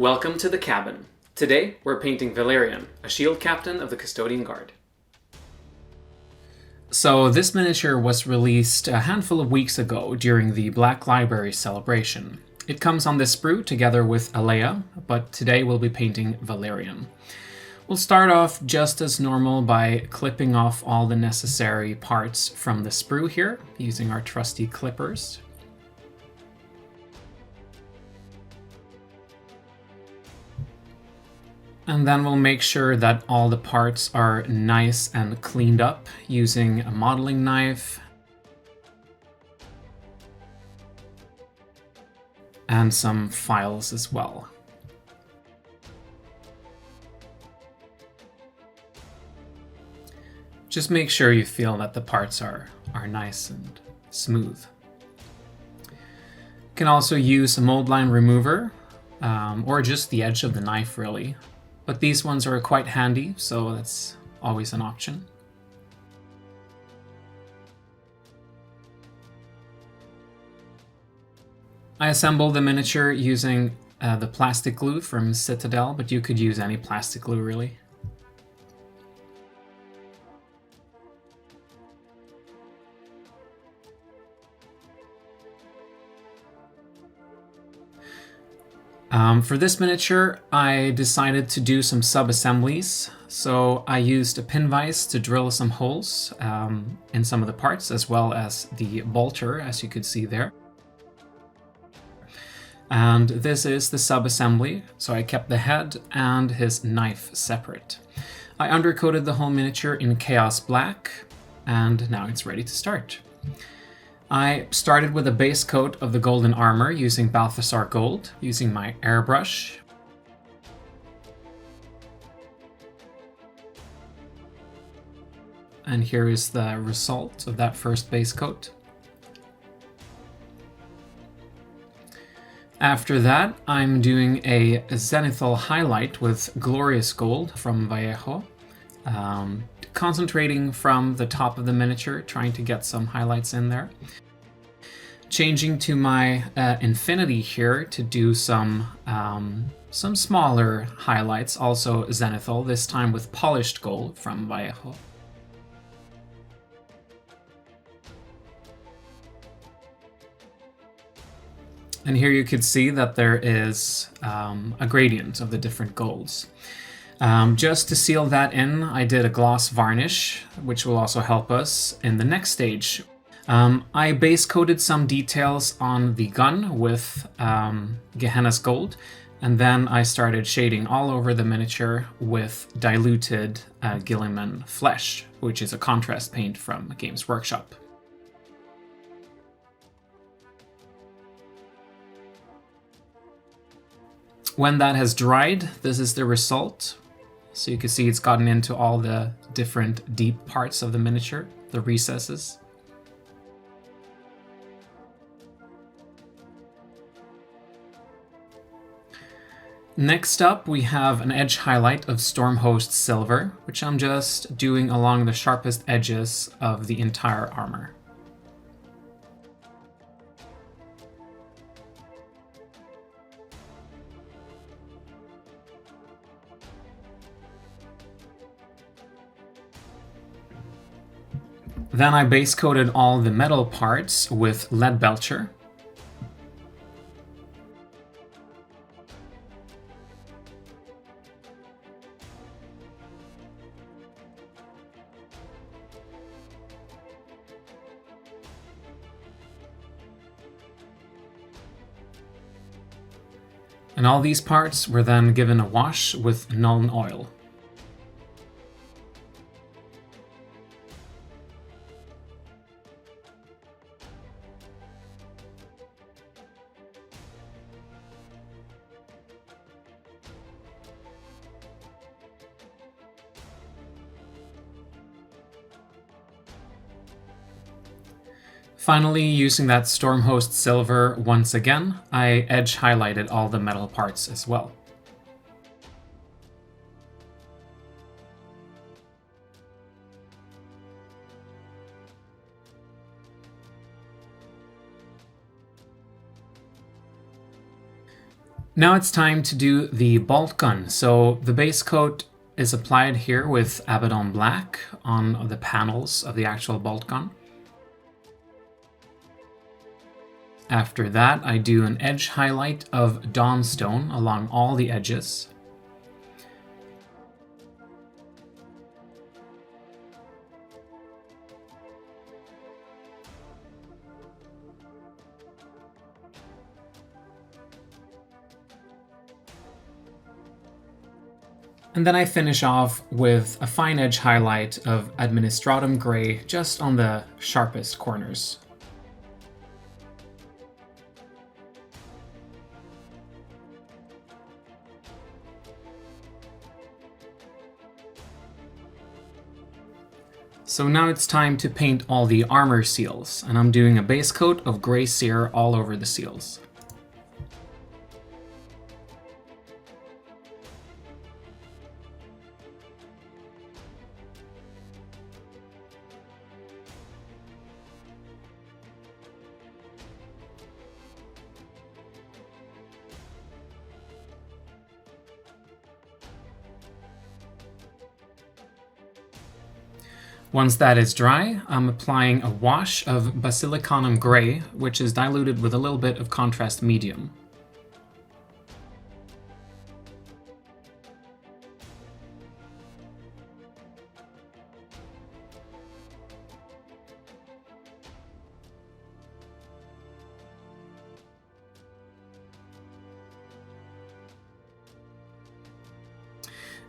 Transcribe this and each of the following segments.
Welcome to the cabin. Today we're painting Valerian, a shield captain of the Custodian Guard. So this miniature was released a handful of weeks ago during the Black Library celebration. It comes on this sprue together with Alea, but today we'll be painting Valerian. We'll start off just as normal by clipping off all the necessary parts from the sprue here, using our trusty clippers. And then we'll make sure that all the parts are nice and cleaned up using a modeling knife and some files as well. Just make sure you feel that the parts are nice and smooth. You can also use a mold line remover or just the edge of the knife really. But these ones are quite handy, so that's always an option. I assembled the miniature using the plastic glue from Citadel, but you could use any plastic glue really. For this miniature, I decided to do some sub-assemblies, so I used a pin vise to drill some holes in some of the parts, as well as the bolter, as you could see there. And this is the sub-assembly, so I kept the head and his knife separate. I undercoated the whole miniature in Chaos Black, and now it's ready to start. I started with a base coat of the golden armor using Balthasar Gold, using my airbrush. And here is the result of that first base coat. After that, I'm doing a zenithal highlight with Glorious Gold from Vallejo. Concentrating from the top of the miniature, trying to get some highlights in there. Changing to my Infinity here to do some smaller highlights, also zenithal, this time with Polished Gold from Vallejo. And here you could see that there is a gradient of the different golds. Just to seal that in, I did a gloss varnish, which will also help us in the next stage. I base coated some details on the gun with Gehenna's Gold, and then I started shading all over the miniature with diluted Guilliman Flesh, which is a contrast paint from Games Workshop. When that has dried, this is the result. So you can see it's gotten into all the different deep parts of the miniature, the recesses. Next up, we have an edge highlight of Stormhost Silver, which I'm just doing along the sharpest edges of the entire armor. Then I base coated all the metal parts with Lead Belcher. And all these parts were then given a wash with Nuln Oil. Finally, using that Stormhost Silver once again, I edge highlighted all the metal parts as well. Now it's time to do the bolt gun. So the base coat is applied here with Abaddon Black on the panels of the actual bolt gun. After that, I do an edge highlight of Dawnstone along all the edges. And then I finish off with a fine edge highlight of Administratum Grey just on the sharpest corners. So now it's time to paint all the armor seals, and I'm doing a base coat of Grey Sear all over the seals. Once that is dry, I'm applying a wash of Basilicanum Grey, which is diluted with a little bit of contrast medium.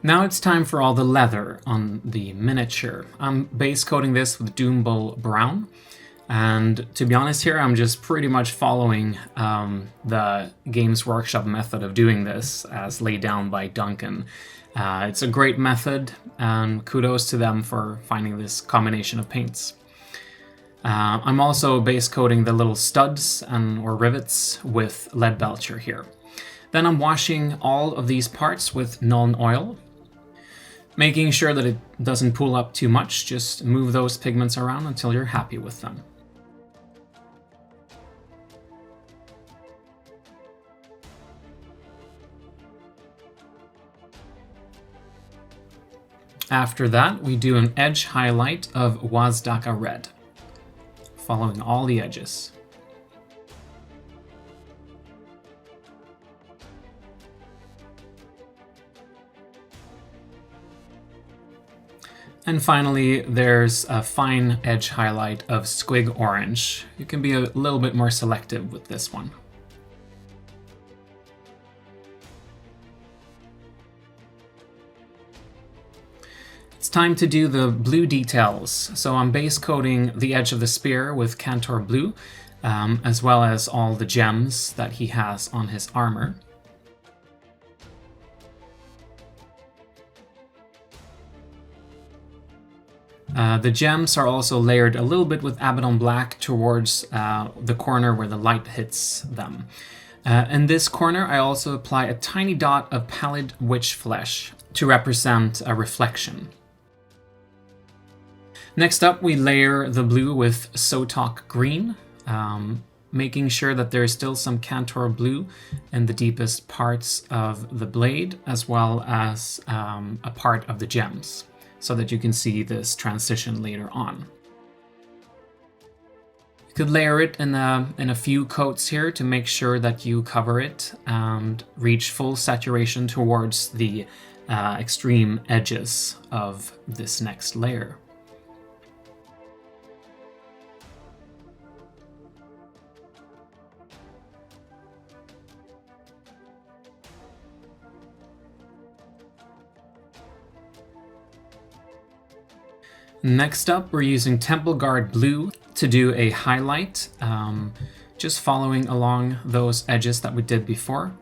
Now it's time for all the leather on the miniature. I'm base coating this with Doombull Brown, and to be honest here, I'm just pretty much following the Games Workshop method of doing this as laid down by Duncan. It's a great method, and kudos to them for finding this combination of paints. I'm also base coating the little studs or rivets with Leadbelcher here. Then I'm washing all of these parts with Nuln Oil, making sure that it doesn't pool up too much. Just move those pigments around until you're happy with them. After that, we do an edge highlight of Wazdaka Red, following all the edges. And finally, there's a fine edge highlight of Squig Orange. You can be a little bit more selective with this one. It's time to do the blue details. So I'm base coating the edge of the spear with Cantor Blue, as well as all the gems that he has on his armor. The gems are also layered a little bit with Abaddon Black towards the corner where the light hits them. In this corner, I also apply a tiny dot of Pallid Witch Flesh to represent a reflection. Next up, we layer the blue with Sotok Green, making sure that there is still some Cantor Blue in the deepest parts of the blade, as well as a part of the gems, so that you can see this transition later on. You could layer it in a few coats here to make sure that you cover it and reach full saturation towards the extreme edges of this next layer. Next up, we're using Temple Guard Blue to do a highlight, just following along those edges that we did before.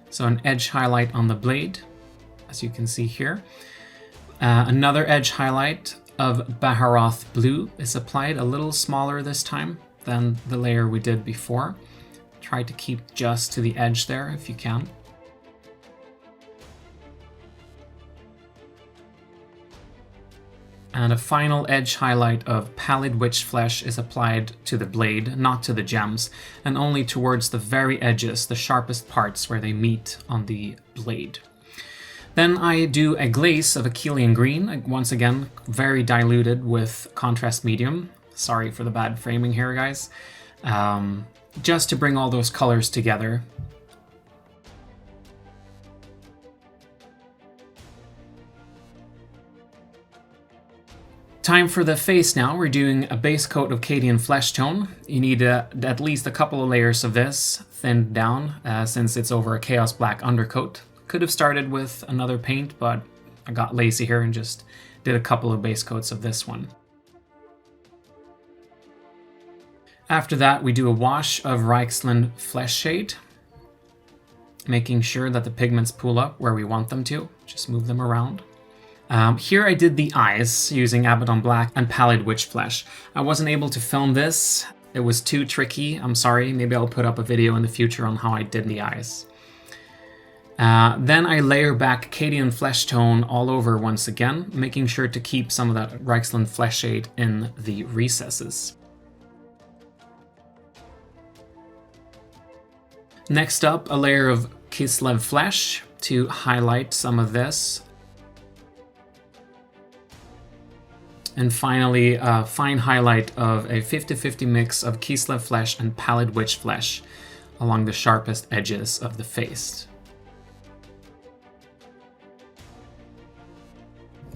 So an edge highlight on the blade, as you can see here. Another edge highlight of Baharoth Blue is applied, a little smaller this time than the layer we did before. Try to keep just to the edge there if you can. And a final edge highlight of pallid witch flesh is applied to the blade, not to the gems, and only towards the very edges, the sharpest parts where they meet on the blade. Then I do a glaze of Achillean green, once again very diluted with contrast medium. Sorry for the bad framing here, guys. Just to bring all those colors together. Time for the face now. We're doing a base coat of Cadian flesh tone. You need at least a couple of layers of this thinned down since it's over a Chaos Black undercoat. Could have started with another paint, but I got lazy here and just did a couple of base coats of this one. After that, we do a wash of Reichsland Flesh Shade, making sure that the pigments pool up where we want them to. Just move them around. Here I did the eyes using Abaddon Black and Pallid Witch Flesh. I wasn't able to film this. It was too tricky. I'm sorry. Maybe I'll put up a video in the future on how I did the eyes. Then I layer back Cadian Flesh Tone all over once again, making sure to keep some of that Reichsland Flesh Shade in the recesses. Next up, a layer of Kislev Flesh to highlight some of this. And finally, a fine highlight of a 50-50 mix of Kislev Flesh and Pallid Witch Flesh along the sharpest edges of the face.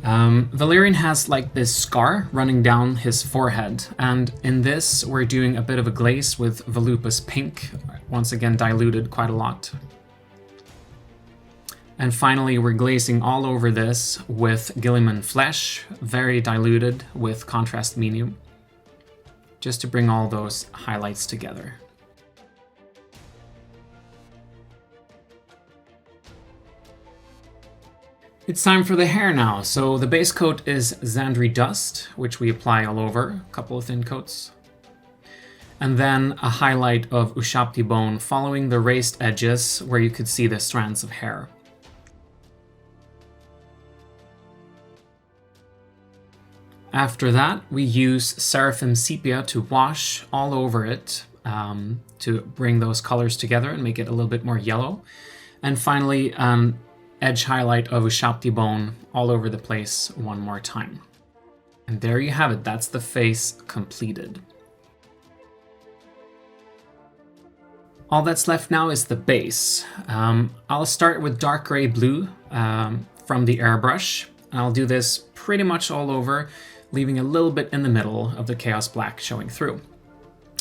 Valerian has like this scar running down his forehead, and in this we're doing a bit of a glaze with Volupus Pink, once again diluted quite a lot. And finally, we're glazing all over this with Guilliman Flesh, very diluted with contrast medium, just to bring all those highlights together. It's time for the hair now. So the base coat is Xandri Dust, which we apply all over, a couple of thin coats. And then a highlight of Ushapti Bone following the raised edges where you could see the strands of hair. After that, we use Seraphim Sepia to wash all over it to bring those colors together and make it a little bit more yellow. And finally, edge highlight of Ushapti Bone all over the place one more time. And there you have it. That's the face completed. All that's left now is the base. I'll start with dark gray blue from the airbrush. I'll do this pretty much all over, leaving a little bit in the middle of the Chaos Black showing through.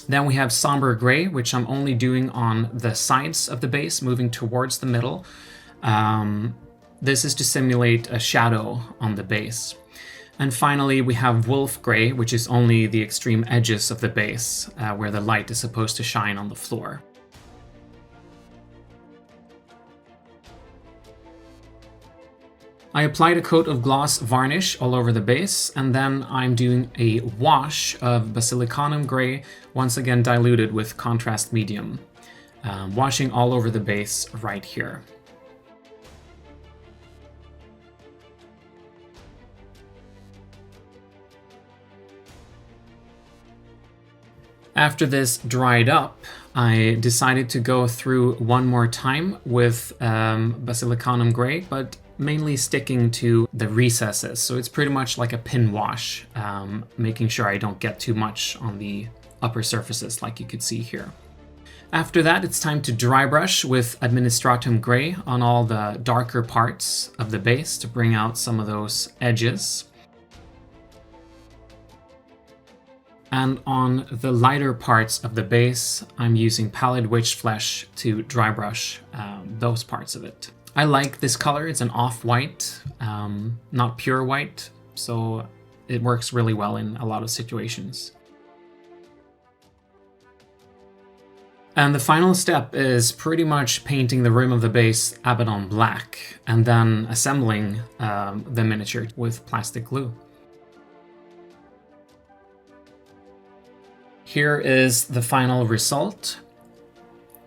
Then we have somber gray, which I'm only doing on the sides of the base, moving towards the middle. This is to simulate a shadow on the base. And finally, we have wolf gray, which is only the extreme edges of the base, where the light is supposed to shine on the floor. I applied a coat of gloss varnish all over the base, and then I'm doing a wash of Basilicanum Gray, once again diluted with contrast medium, washing all over the base right here. After this dried up, I decided to go through one more time with Basilicanum Gray, but mainly sticking to the recesses. So it's pretty much like a pin wash, making sure I don't get too much on the upper surfaces like you could see here. After that, it's time to dry brush with Administratum Gray on all the darker parts of the base to bring out some of those edges. And on the lighter parts of the base, I'm using Pallid Witch Flesh to dry brush those parts of it. I like this color. It's an off-white, not pure white, so it works really well in a lot of situations. And the final step is pretty much painting the rim of the base Abaddon black, and then assembling the miniature with plastic glue. Here is the final result.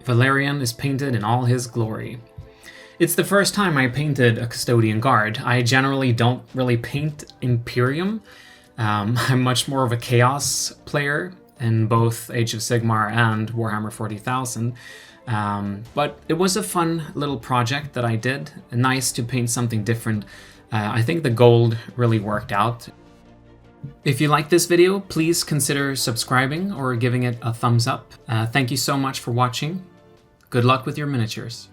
Valerian is painted in all his glory. It's the first time I painted a Custodian Guard. I generally don't really paint Imperium. I'm much more of a Chaos player in both Age of Sigmar and Warhammer 40,000. But it was a fun little project that I did. Nice to paint something different. I think the gold really worked out. If you like this video, please consider subscribing or giving it a thumbs up. Thank you so much for watching. Good luck with your miniatures.